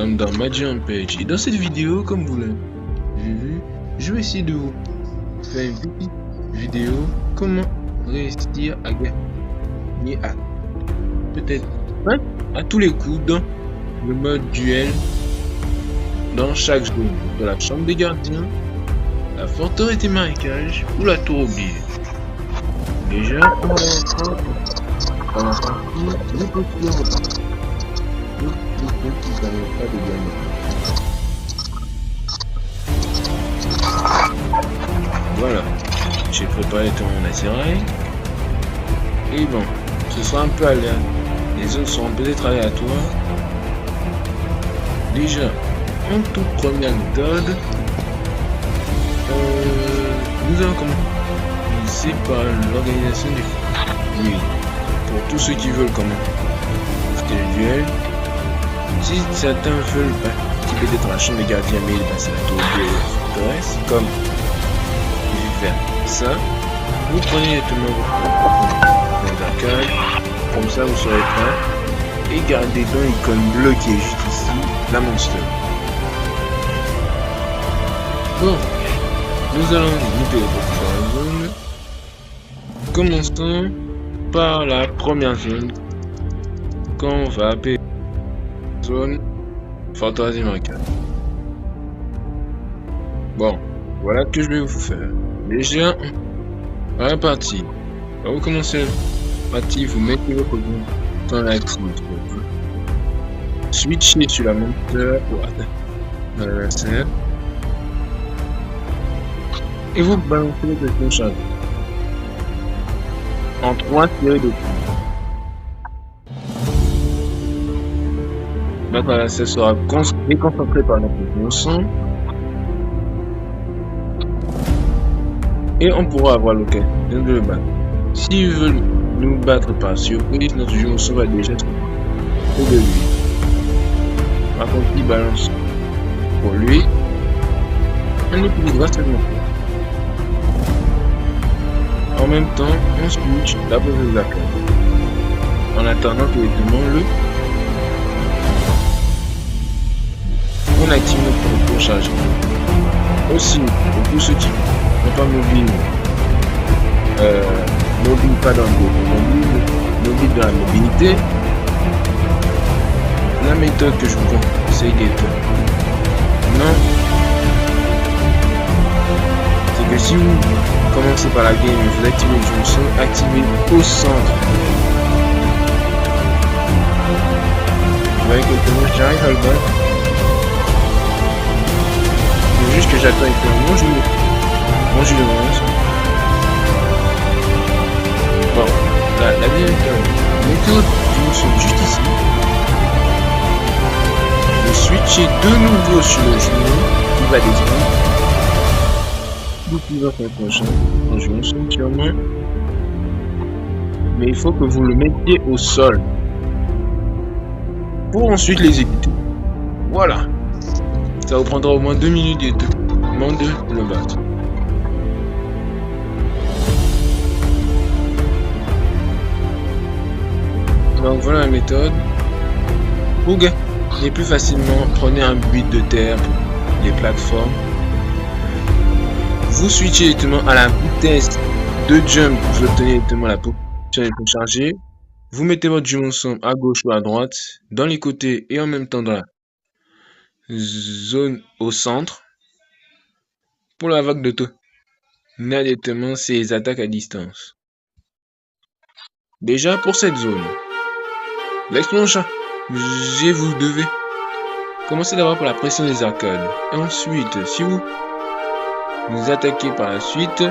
sommes dans Magic Page et dans cette vidéo, comme vous l'avez vu, je vais essayer de vous faire une petite vidéo comment réussir à gagner à peut-être à tous les coups dans le mode duel dans chaque zone, de la chambre des gardiens, la forteresse des marécages ou la tour oubliée. Déjà, on va rentrer dans la partie des postures. Qui n'arrivent pas de gagner. Voilà, j'ai préparé tout mon attirail. Et bon, ce sera un peu aléatoire. Les autres seront peut-être aléatoires. Déjà, en toute première méthode, nous allons commencer par l'organisation du oui. Pour tous ceux qui veulent c'était le duel. Si certains veulent participer peut-être dans la chambre des gardiens mais ils passent à la tour de forteresse, comme je vais faire ça, vous prenez directement votre arcade, comme ça vous serez prêt, et gardez dans l'icône bleue qui est juste ici, la monster. Bon, nous allons nous téléporter dans la zone. Commençons par la première zone qu'on va appeler zone forteresse des marécages. Bon, voilà ce que je vais vous faire. Déjà, à la partie, quand vous commencez la partie, vous mettez votre zone dans l'activité. Switchez sur la monteur pour atteindre l'adversaire. Et vous balancez le téléchargement en 3 séries de coups. Notre adversaire sera déconcentré par notre motion et on pourra avoir l'occasion de le battre. S'il veut nous battre par surprise, notre motion va déjà être près de lui. Par contre, il balance pour lui, on utilisera seulement. En même temps, on switch la pose de la carte. En attendant que les démons on active notre rechargement. Aussi, pour tous ceux qui n'ont pas mobile de la mobilité, la méthode que je vous conseille d'être non, c'est que si vous commencez par la game et vous activez le Johnson, activez au centre. Vous voyez que j'arrive à le battre. C'est juste que j'attends avec mon jeu de monstre. Bon, la méthode du monstre juste ici. Vous switchez de nouveau sur le genou, il va descendre. Vous pouvez faire prochain, un genou sûrement. Mais il faut que vous le mettiez au sol. Pour ensuite l'exécuter. Voilà. Ça vous prendra au moins 2 minutes et 2 moins de le battre. Donc voilà la méthode. Pour gagner plus facilement, prenez un but de terre pour les plateformes. Vous switchez directement à la vitesse de jump pour vous obtenir directement la position pour charger. Vous mettez votre jumeau ensemble à gauche ou à droite, dans les côtés et en même temps dans la zone au centre. Pour la vague de directement c'est les attaques à distance. Déjà pour cette zone, l'explosion chargée, vous devez commencer d'abord par la pression des arcades. Ensuite, si vous attaquez par la suite,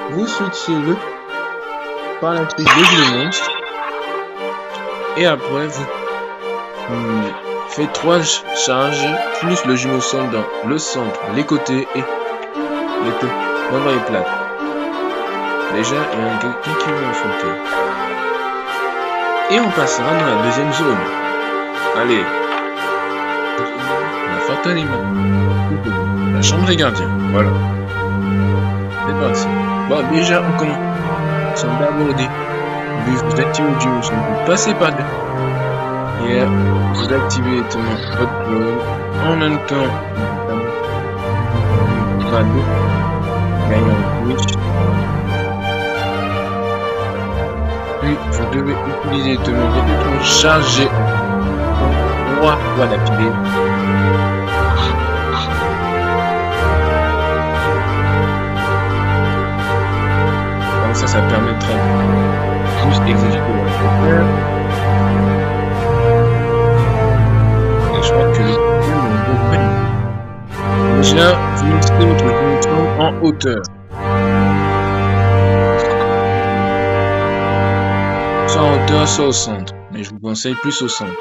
vous switchez le par la suite des monstres et après vous faites 3 charges plus le jumeau centre dans le centre, les côtés et les deux dans les plates. Déjà, il y a quelqu'un qui va affronter. Et on passera dans la deuxième zone. Allez. La forteresse des marécages. La chambre des gardiens. Voilà. C'est parti. Bon, déjà, on commence. Sans d'abord des. Vous activez le jumeau centre. Vous passez par Et vous activez directement votre clone. En même temps, vous allez gagner en Twitch. Puis vous devez utiliser directement votre clone chargé 3 fois d'affilée. Comme ça permettra de plus exécuter votre cœur. Et je crois que le déjà, vous mettez votre connexion en hauteur. Soit en hauteur, soit au centre. Mais je vous conseille plus au centre.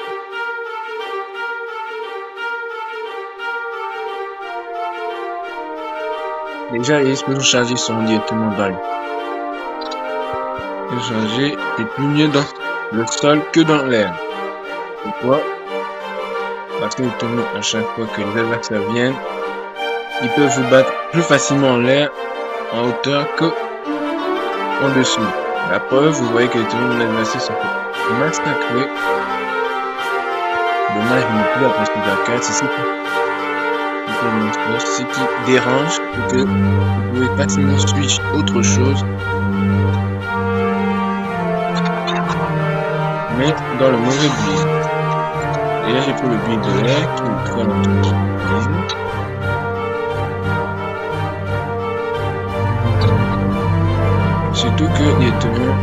Déjà, les explosions chargées sont directement dans l'air. Les chargées est plus mieux dans le sol que dans l'air. Pourquoi? Parce que à chaque fois que les adversaires viennent, ils peuvent vous battre plus facilement en l'air, en hauteur que en dessous. La preuve, vous voyez que les adversaires sont massacrés. Dommage, il n'y a plus la prestige d'arcade, c'est ce qui dérange, c'est que vous pouvez facilement switch autre chose. Mais dans le mauvais build. Déjà j'ai pris le build de l'air qui est très longtemps. Surtout que directement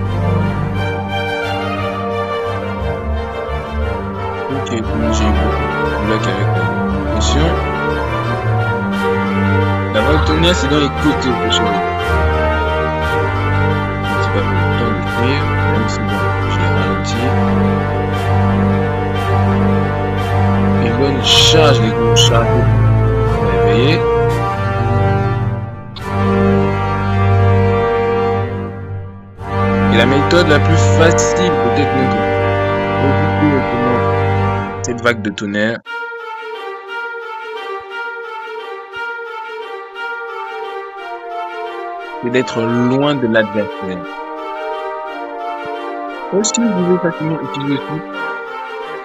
ok, comment j'ai eu beaucoup de bloc avec la pression. La vague tonnerre c'est dans les côtés que je suis. C'est pas pour le temps de cuire, même si bon, j'ai ralenti. Les bonnes charges, les gros charges, réveillés. Et la méthode la plus facile peut-être même pour éviter cette vague de tonnerre. C'est d'être loin de l'adversaire. Aussi, vous pouvez facilement utiliser aussi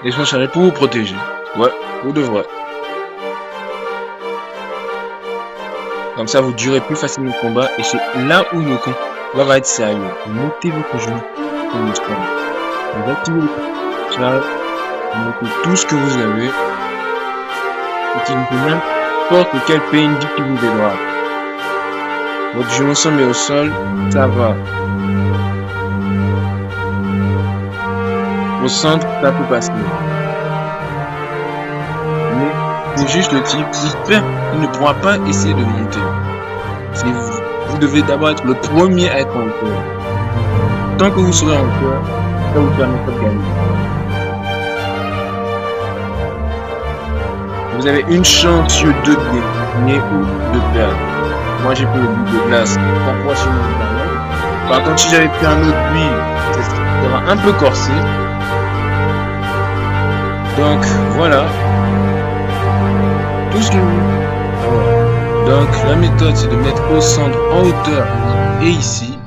les soins chargés pour vous protéger. Ouais, vous devrez. Comme ça, vous durez plus facilement le combat et c'est là où le combat va être sérieux. Mettez votre genou sur le spam. Vous activez le charge, vous mettez tout ce que vous avez. Utilisez n'importe quel PNJ qui vous aidera. Votre genou ensemble est au sol, ça va. Au centre, ça peut passer. Mais c'est juste le type, il ne pourra pas essayer de monter. Vous devez d'abord être le premier à être en hauteur. Tant que vous serez en hauteur, ça vous permettra de gagner. Vous avez une chance sur 2 de gagner ou de perdre. Moi j'ai pris le but de glace, parfois sur mon internet. Par contre si j'avais pris un autre build, ça sera un peu corsé. Donc voilà. Tout ce que donc la méthode c'est de mettre au centre, en hauteur et ici.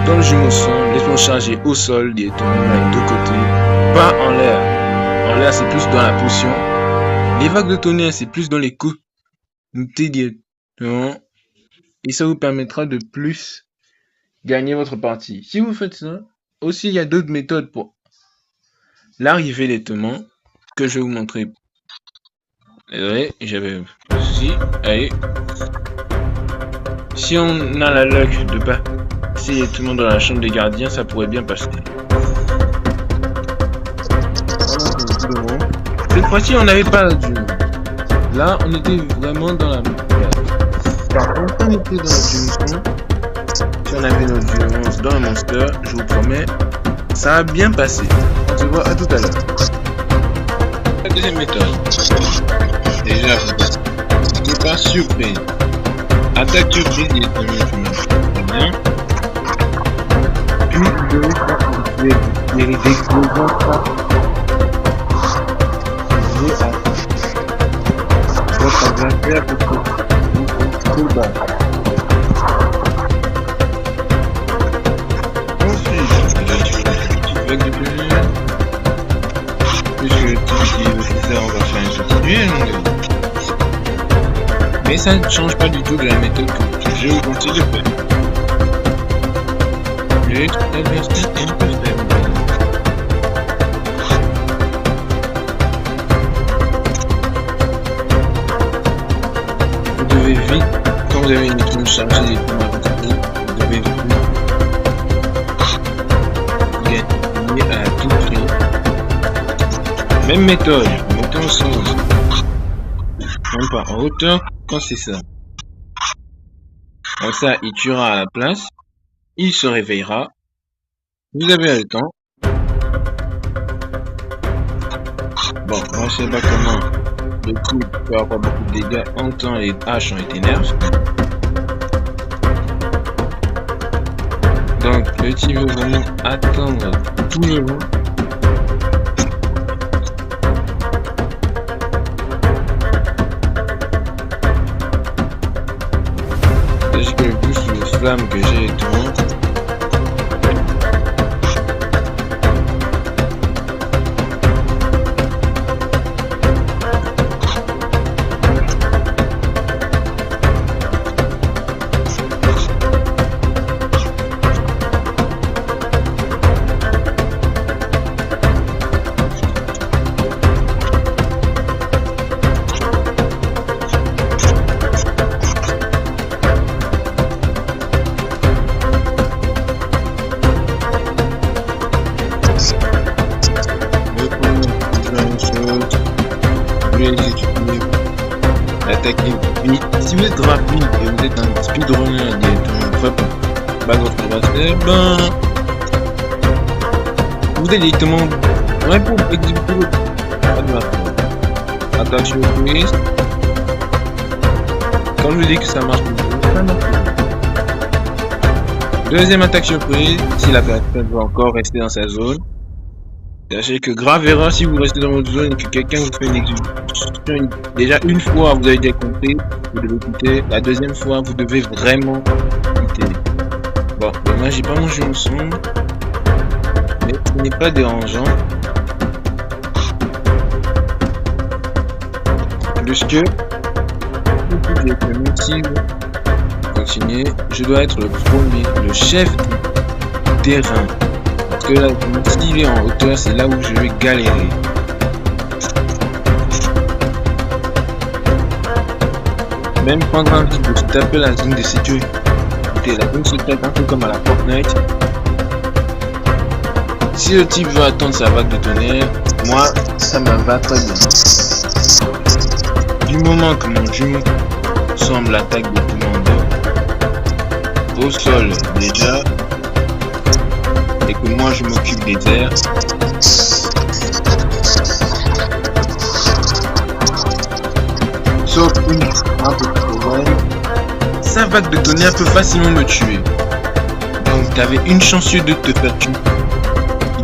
Dans le jumeau-son, laissons charger au sol, directement avec 2 côtés, pas en l'air. En l'air c'est plus dans la potion. Les vagues de tonnerre c'est plus dans les coups. Et ça vous permettra de plus gagner votre partie. Si vous faites ça, aussi il y a d'autres méthodes pour l'arrivée des tements que je vais vous montrer. Désolé, j'avais pas de souci. Allez. Si on a la luck de pas essayer tout le monde dans la chambre des gardiens, ça pourrait bien passer. Cette fois-ci, on n'avait pas de... Là, on était vraiment dans la... Par contre, on était dans la dimension. Si on avait notre violence dans le monster, je vous promets, ça va bien passer. On se voit à tout à l'heure. La deuxième méthode. Déjà, c'est pas surprise. Attaque surprise, il est très bien. Puis, vous devez faire des explosions. Votre adversaire peut trop bas. Ensuite, avec du plaisir. Mais ça ne change pas du tout de la méthode que je vous conseille de faire. L'adversaire est un peu faible. Vous devez vite, quand vous avez une équipe chargée des points à votre équipe, vous devez vite gagner à tout prix. Même méthode, montez en sol. Même pas en hauteur quand c'est ça. Comme ça, il tuera à la place. Il se réveillera. Vous avez le temps. Bon, moi je sais pas comment le coup peut avoir beaucoup de dégâts en temps les haches ont été nerfs. Donc le type veut vraiment attendre tout le long. Sachez que le boost de flamme que j'ai est tout le long. Attaquer vite. Si vous êtes rapide et vous êtes un speedrunner directement, pas votre adversaire, ben vous allez directement répondre exécuter votre adversaire. Attaque surprise. Quand je vous dis que ça marche, ça marche. Deuxième attaque surprise, si l'adversaire veut encore rester dans sa zone. Sachez que grave erreur si vous restez dans votre zone et que quelqu'un vous fait une exécution. Déjà une fois vous avez déjà compris, vous devez quitter. La deuxième fois vous devez vraiment quitter. Bon, moi j'ai pas mangé mon son, mais ce n'est pas dérangeant. Plus que continuer, je dois être le premier, le chef du terrain. Parce que là, s'il est en hauteur, c'est là où je vais galérer. Même prendre un vide de se taper la zone de sécurité. La zone se tape un peu comme à la Fortnite. Si le type veut attendre sa vague de tonnerre, moi, ça me va très bien. Du moment que mon jumeau semble l'attaque de commando au sol déjà, et que moi je m'occupe des airs, sauf un peu de problème, sa vague de tonnerre peut facilement me tuer. Donc tu avais une chance sur deux de te faire tuer,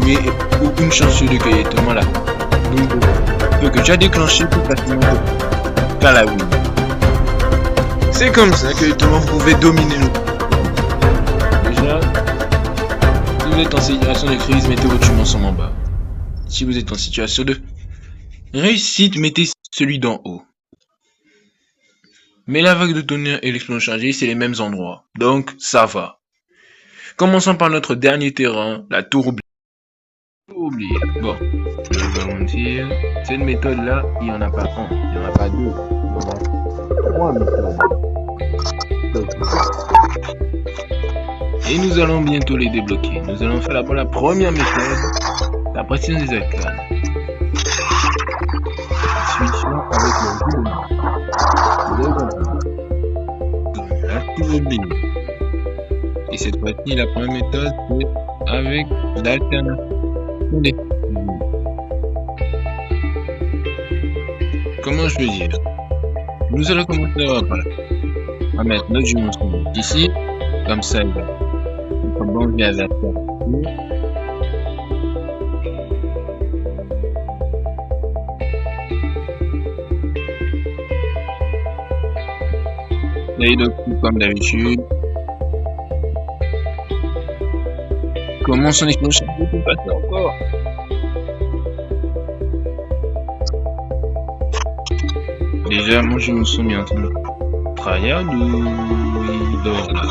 mais ou une chance sur deux qu'il y ait tellement là. Donc ce que tu as déclenché peut facilement faire la win. C'est comme ça que justement vous pouvez dominer le. Déjà, si vous êtes en situation de crise, mettez votre jumeau en bas. Si vous êtes en situation de réussite, mettez celui d'en haut. Mais la vague de tonnerre et l'explosion chargée, c'est les mêmes endroits. Donc, ça va. Commençons par notre dernier terrain, la tour oubliée. Bon, je vais pas mentir. Cette méthode-là, il n'y en a pas un, il n'y en a pas deux. Il y en a trois méthodes. Et nous allons bientôt les débloquer. Nous allons faire la première méthode, la pression des arcades. Switchons avec le jumeau. Vous avez compris. La tour oubliée. Et cette fois-ci, la première méthode, c'est avec l'alternation. Comment je veux dire? Nous allons commencer par là. On va mettre notre jumeau ici, comme ça il va. Comme on vient à la terre. Et donc, comme d'habitude. Comment son explosion peut passer encore? Déjà, moi je me suis mis en train. tryhard ou il dort là?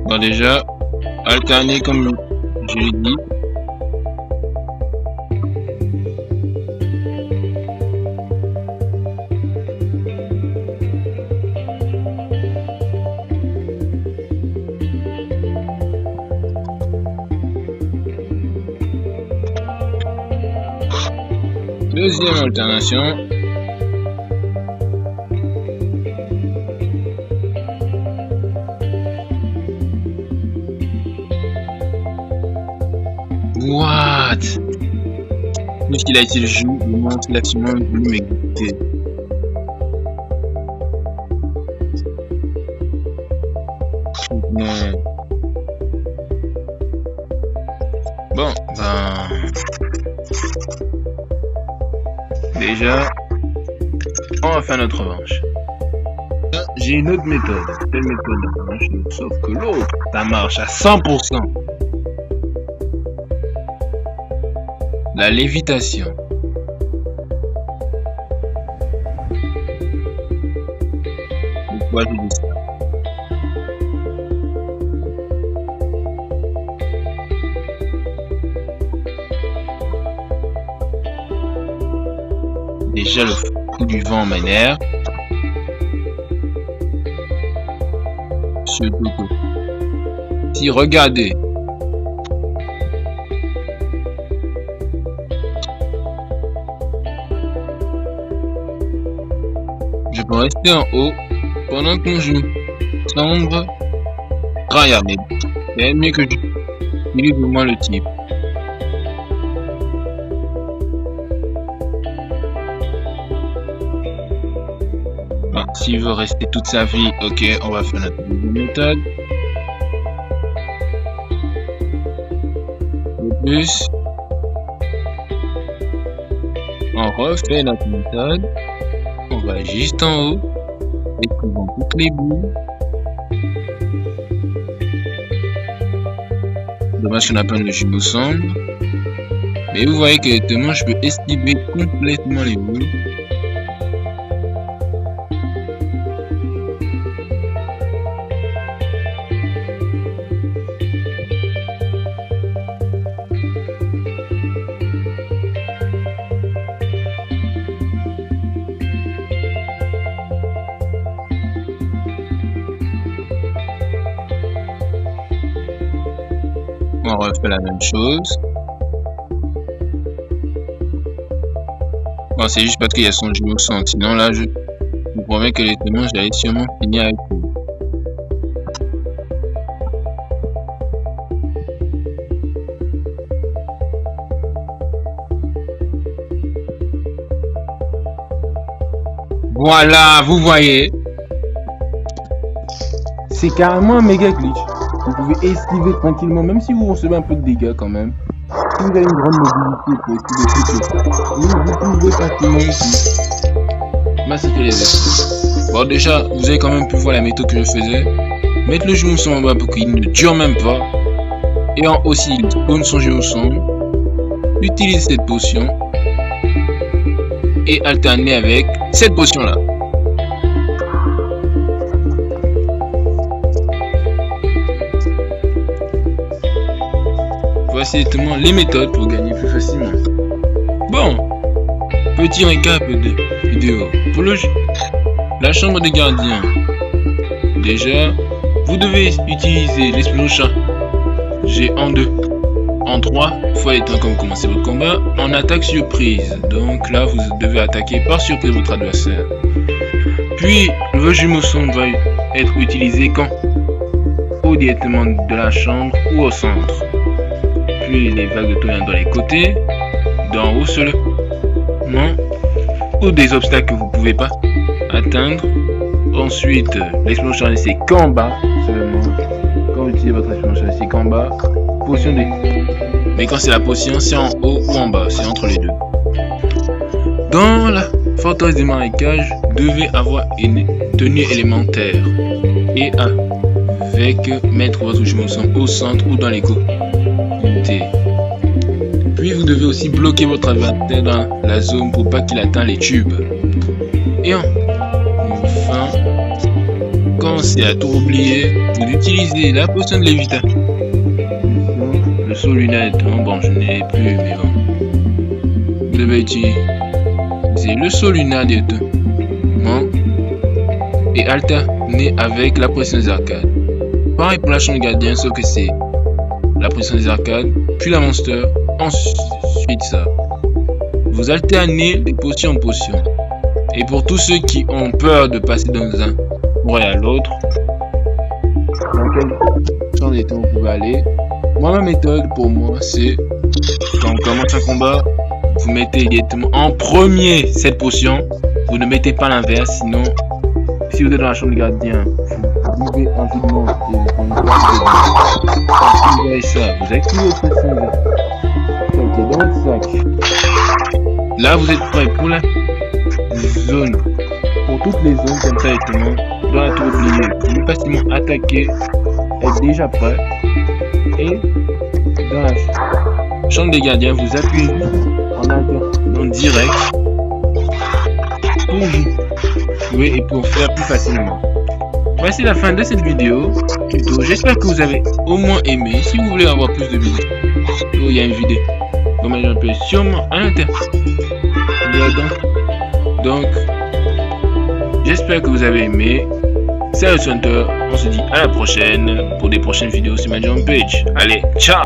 Bon, déjà, alterner comme je l'ai dit. Deuxième alternation. What? Puisqu'il a été le jeu, il montre qu'il a absolument voulu m'exécuter. Bon, ben... Déjà, on va faire notre revanche. J'ai une autre méthode. Quelle méthode de revanche? Sauf que l'autre, ça marche à 100%. La lévitation. Pourquoi je dis ça? Déjà, le coup du vent m'énerve. Surtout que si regardez, je peux rester en haut pendant qu'on joue. Sombre, tryhard, mais c'est mieux que je utilise vraiment le type. Bon, s'il veut rester toute sa vie, ok, on va faire notre deuxième méthode. De plus, on refait notre méthode. On va juste en haut, découvrons toutes les boules. Dommage qu'on n'a pas le jumeau sombre. Mais vous voyez que directement je peux esquiver complètement les boules. On refait la même chose. Bon, c'est juste parce qu'il y a son jumeau sang. Sinon, là, je vous promets que les témoins, j'allais sûrement finir avec eux. Voilà, vous voyez. C'est carrément un méga glitch. Vous pouvez esquiver tranquillement, même si vous recevez un peu de dégâts quand même. Si vous avez une grande mobilité pour esquiver tout ça, vous pouvez facilement ici massacrer les esprits. Bon, déjà, vous avez quand même pu voir la méthode que je faisais. Mettre le jumeau sombre en bas pour qu'il ne dure même pas. Et en haut, s'il spawn son jumeau sombre, utiliser cette potion et alterner avec cette potion là. Voici directement les méthodes pour gagner plus facilement. Bon, petit récap de vidéo. Pour la chambre des gardiens, déjà, vous devez utiliser l'explosion G en 2. En 3, il faut être comme commencer votre combat en attaque surprise. Donc là, vous devez attaquer par surprise votre adversaire. Puis, le jumeau sombre va être utilisé quand? Ou directement de la chambre ou au centre. Puis les vagues de tonnerre dans les côtés, d'en haut seulement, ou des obstacles que vous ne pouvez pas atteindre. Ensuite, l'explosion chargée c'est qu'en bas seulement. Quand vous utilisez votre explosion chargée c'est qu'en bas. Potion D. Mais quand c'est la potion, c'est en haut ou en bas, c'est entre les deux. Dans la forteresse des marécages, vous devez avoir une tenue élémentaire et avec mettre votre jumeau au centre ou dans les côtés. Puis vous devez aussi bloquer votre adversaire dans la zone pour pas qu'il atteigne les tubes. Et enfin, quand c'est à tout oublier, vous utilisez la potion de Lévita. Le saut lunette, bon je n'ai plus, mais bon. Vous devez utiliser le saut lunette et tout. Et alterner avec la potion des arcades. Pareil pour la chambre de gardien, sauf que c'est la potion des arcades, puis la monster, ensuite ça. Vous alternez de potion en potion. Et pour tous ceux qui ont peur de passer dans un pour aller à l'autre, dans quel champ d'état vous pouvez aller. Moi, ma méthode pour moi, c'est quand on commence un combat, vous mettez directement en premier cette potion. Vous ne mettez pas l'inverse, sinon, si vous êtes dans la chambre de gardien, vous vivez rapidement et vous voyez ça, vous activez votre potion dans votre sac. Là, vous êtes prêt pour la zone, pour toutes les zones comme ça directement, dans la tour oubliée, vous pouvez facilement attaquer, être déjà prêt, et dans la chambre des gardiens, vous appuyez en direct pour jouer et pour faire plus facilement. Voici la fin de cette vidéo. J'espère que vous avez au moins aimé. Si vous voulez avoir plus de vidéos, il y a une vidéo. Comme je peux sûrement à l'intérieur. Donc, j'espère que vous avez aimé. C'est le Hunter. On se dit à la prochaine pour des prochaines vidéos sur ma Jump Page. Allez, ciao!